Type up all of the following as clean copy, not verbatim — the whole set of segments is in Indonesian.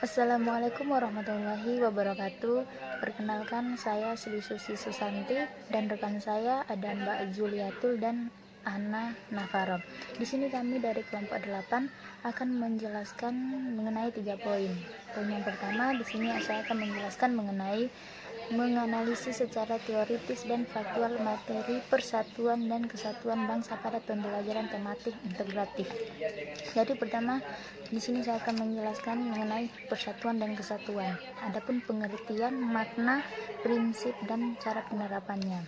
Assalamualaikum warahmatullahi wabarakatuh. Perkenalkan, saya Sri Susi Susanti dan rekan saya ada Mbak Juliatul dan Ana Navarro. Di sini kami dari kelompok 8 akan menjelaskan mengenai 3 poin. Poin yang pertama, di sini saya akan menjelaskan mengenai menganalisis secara teoritis dan faktual materi persatuan dan kesatuan bangsa pada pembelajaran tematik integratif. Jadi pertama, di sini saya akan menjelaskan mengenai persatuan dan kesatuan. Adapun pengertian, makna, prinsip dan cara penerapannya.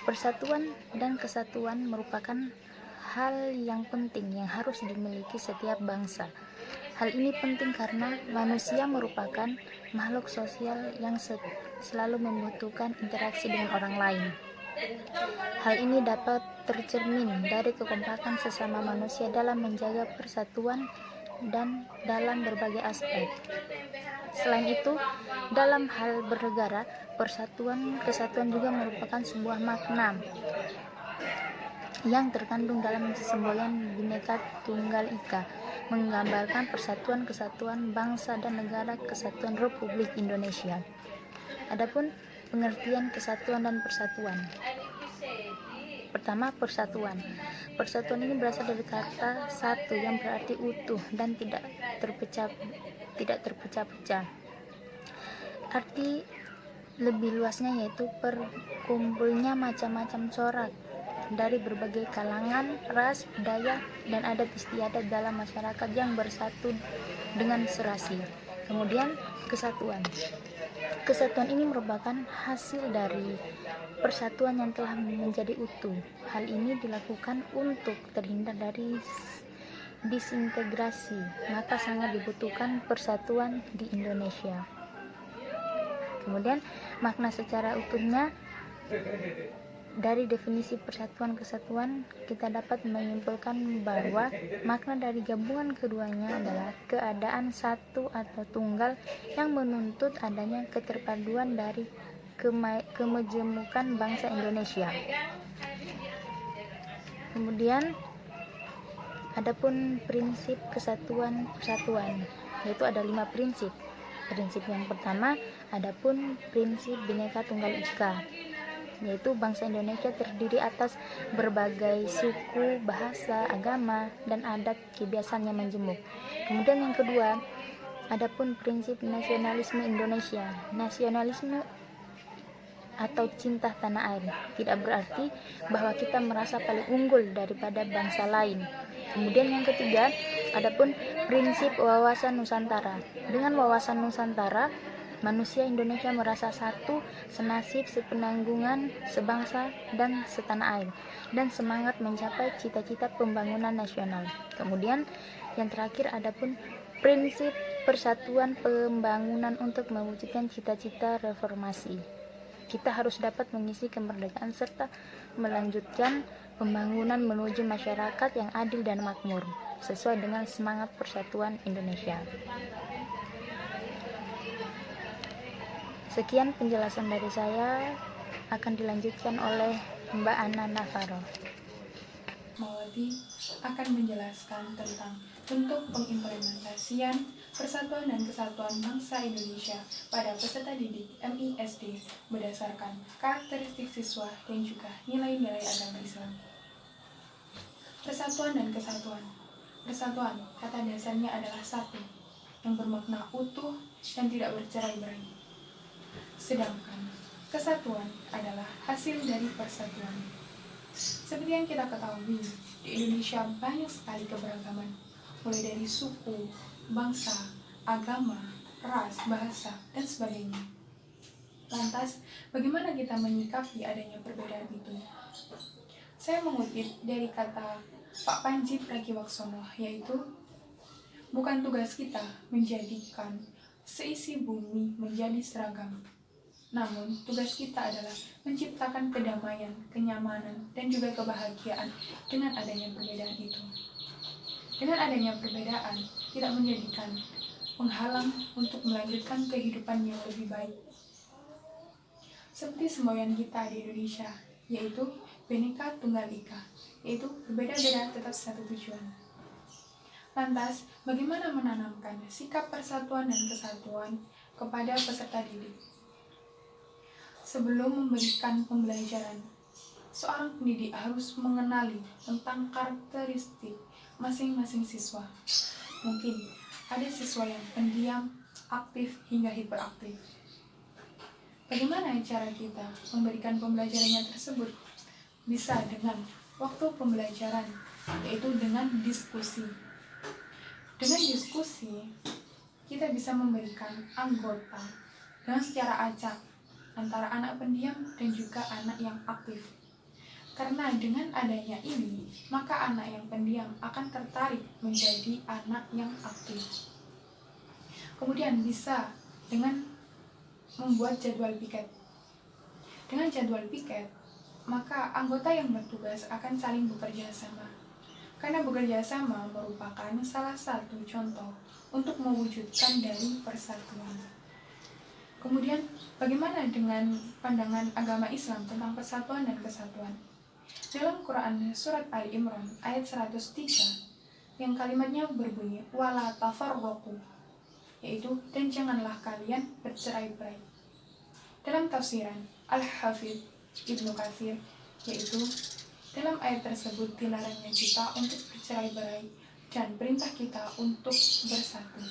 Persatuan dan kesatuan merupakan hal yang penting yang harus dimiliki setiap bangsa. Hal ini penting karena manusia merupakan makhluk sosial yang selalu membutuhkan interaksi dengan orang lain. Hal ini dapat tercermin dari kekompakan sesama manusia dalam menjaga persatuan dan dalam berbagai aspek. Selain itu, dalam hal bernegara, persatuan kesatuan juga merupakan sebuah makna yang terkandung dalam semboyan Bhinneka Tunggal Ika, menggambarkan persatuan kesatuan bangsa dan negara kesatuan Republik Indonesia. Adapun pengertian kesatuan dan persatuan. Pertama, persatuan. Persatuan ini berasal dari kata satu yang berarti utuh dan tidak terpecah-pecah. Arti lebih luasnya yaitu perkumpulnya macam-macam corak dari berbagai kalangan, ras, budaya, dan adat istiadat dalam masyarakat yang bersatu dengan serasi. Kemudian, kesatuan. Kesatuan ini merupakan hasil dari persatuan yang telah menjadi utuh. Hal ini dilakukan untuk terhindar dari disintegrasi, maka sangat dibutuhkan persatuan di Indonesia. Kemudian, makna secara utuhnya. Dari definisi persatuan kesatuan, kita dapat menyimpulkan bahwa makna dari gabungan keduanya adalah keadaan satu atau tunggal yang menuntut adanya keterpaduan dari kemajemukan bangsa Indonesia. Kemudian, adapun prinsip kesatuan persatuan, yaitu ada 5 prinsip. Prinsip yang pertama, adapun prinsip Bhinneka Tunggal Ika, yaitu bangsa Indonesia terdiri atas berbagai suku, bahasa, agama, dan adat kebiasaan yang menjemuk. Kemudian yang kedua, adapun prinsip nasionalisme Indonesia. Nasionalisme atau cinta tanah air tidak berarti bahwa kita merasa paling unggul daripada bangsa lain. Kemudian yang ketiga, adapun prinsip wawasan Nusantara. Dengan wawasan Nusantara, manusia Indonesia merasa satu, senasib, sepenanggungan, sebangsa, dan setanah air, dan semangat mencapai cita-cita pembangunan nasional. Kemudian yang terakhir, adapun prinsip persatuan pembangunan untuk mewujudkan cita-cita reformasi. Kita harus dapat mengisi kemerdekaan serta melanjutkan pembangunan menuju masyarakat yang adil dan makmur, sesuai dengan semangat persatuan Indonesia. Sekian penjelasan dari saya, akan dilanjutkan oleh Mbak Ana Navarro. Mawati akan menjelaskan tentang bentuk pengimplementasian persatuan dan kesatuan bangsa Indonesia pada peserta didik MISD berdasarkan karakteristik siswa dan juga nilai-nilai agama Islam. Persatuan dan kesatuan. Persatuan, kata dasarnya adalah satu, yang bermakna utuh dan tidak bercerai-berai. Sedangkan kesatuan adalah hasil dari persatuan. Seperti yang kita ketahui, di Indonesia banyak sekali keberagaman, mulai dari suku, bangsa, agama, ras, bahasa, dan sebagainya. Lantas, bagaimana kita menyikapi adanya perbedaan itu? Saya mengutip dari kata Pak Panji Pragiwaksono, yaitu, bukan tugas kita menjadikan seisi bumi menjadi seragam, namun tugas kita adalah menciptakan kedamaian, kenyamanan, dan juga kebahagiaan dengan adanya perbedaan itu. Dengan adanya perbedaan, tidak menjadikan penghalang untuk melanjutkan kehidupan yang lebih baik. Seperti semboyan kita di Indonesia, yaitu Bhinneka Tunggal Ika, yaitu berbeda-beda tetap satu tujuan. Lantas, bagaimana menanamkan sikap persatuan dan kesatuan kepada peserta didik? Sebelum memberikan pembelajaran, seorang pendidik harus mengenali tentang karakteristik masing-masing siswa. Mungkin ada siswa yang pendiam, aktif, hingga hiperaktif. Bagaimana cara kita memberikan pembelajarannya tersebut? Bisa dengan waktu pembelajaran, yaitu dengan diskusi. Dengan diskusi, kita bisa memberikan anggota dengan secara acak antara anak pendiam dan juga anak yang aktif. Karena dengan adanya ini, maka anak yang pendiam akan tertarik menjadi anak yang aktif. Kemudian bisa dengan membuat jadwal piket. Dengan jadwal piket, maka anggota yang bertugas akan saling bekerja sama. Karena bekerja sama merupakan salah satu contoh untuk mewujudkan dari persatuan. Kemudian, bagaimana dengan pandangan agama Islam tentang persatuan dan kesatuan? Dalam Quran Surat Ali Imran ayat 103, yang kalimatnya berbunyi, wala tafarraqu, yaitu, dan janganlah kalian bercerai-berai. Dalam tafsiran Al-Hafidh Ibnu Katsir, yaitu, dalam ayat tersebut dilarangnya kita untuk bercerai-berai dan perintah kita untuk bersatu.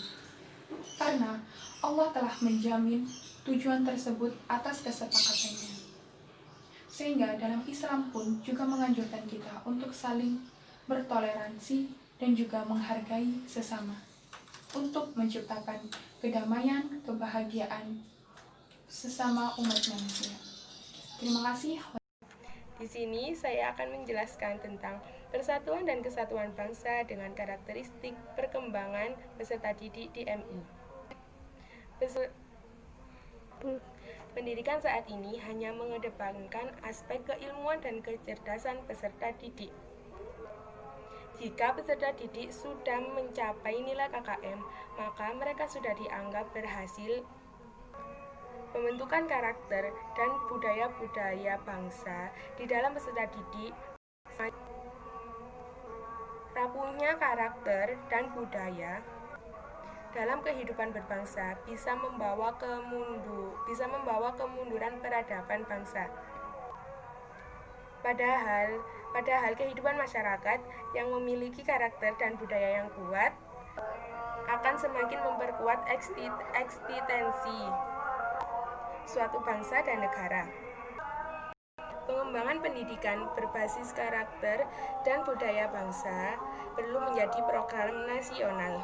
Karena Allah telah menjamin tujuan tersebut atas kesepakatannya. Sehingga dalam Islam pun juga menganjurkan kita untuk saling bertoleransi dan juga menghargai sesama untuk menciptakan kedamaian, kebahagiaan sesama umat manusia. Terima kasih. Di sini saya akan menjelaskan tentang persatuan dan kesatuan bangsa dengan karakteristik perkembangan peserta didik di MI. Pendidikan saat ini hanya mengedepankan aspek keilmuan dan kecerdasan peserta didik. Jika peserta didik sudah mencapai nilai KKM, maka mereka sudah dianggap berhasil pembentukan karakter dan budaya-budaya bangsa di dalam peserta didik. Rapuhnya karakter dan budaya dalam kehidupan berbangsa bisa membawa kemunduran peradaban bangsa. Padahal kehidupan masyarakat yang memiliki karakter dan budaya yang kuat akan semakin memperkuat eksistensi suatu bangsa dan negara. Pengembangan pendidikan berbasis karakter dan budaya bangsa perlu menjadi program nasional.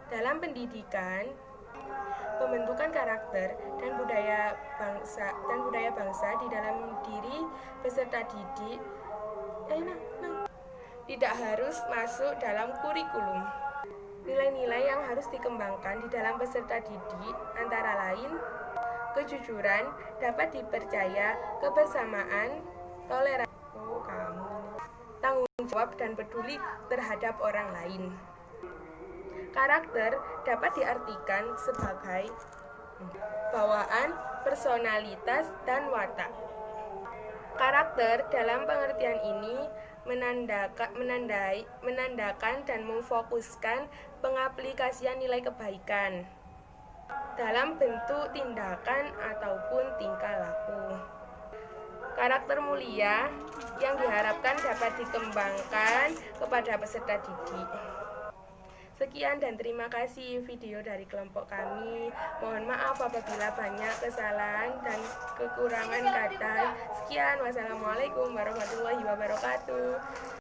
Dalam pendidikan, pembentukan karakter dan budaya bangsa di dalam diri peserta didik tidak harus masuk dalam kurikulum. Nilai-nilai yang harus dikembangkan di dalam peserta didik antara lain kejujuran, dapat dipercaya, kebersamaan, toleransi, tanggung jawab dan peduli terhadap orang lain. Karakter dapat diartikan sebagai bawaan, personalitas, dan watak. Karakter dalam pengertian ini menandakan dan memfokuskan pengaplikasian nilai kebaikan dalam bentuk tindakan ataupun tingkah laku. Karakter mulia yang diharapkan dapat dikembangkan kepada peserta didik. Sekian dan terima kasih video dari kelompok kami. Mohon maaf apabila banyak kesalahan dan kekurangan kata. Sekian, wassalamualaikum warahmatullahi wabarakatuh.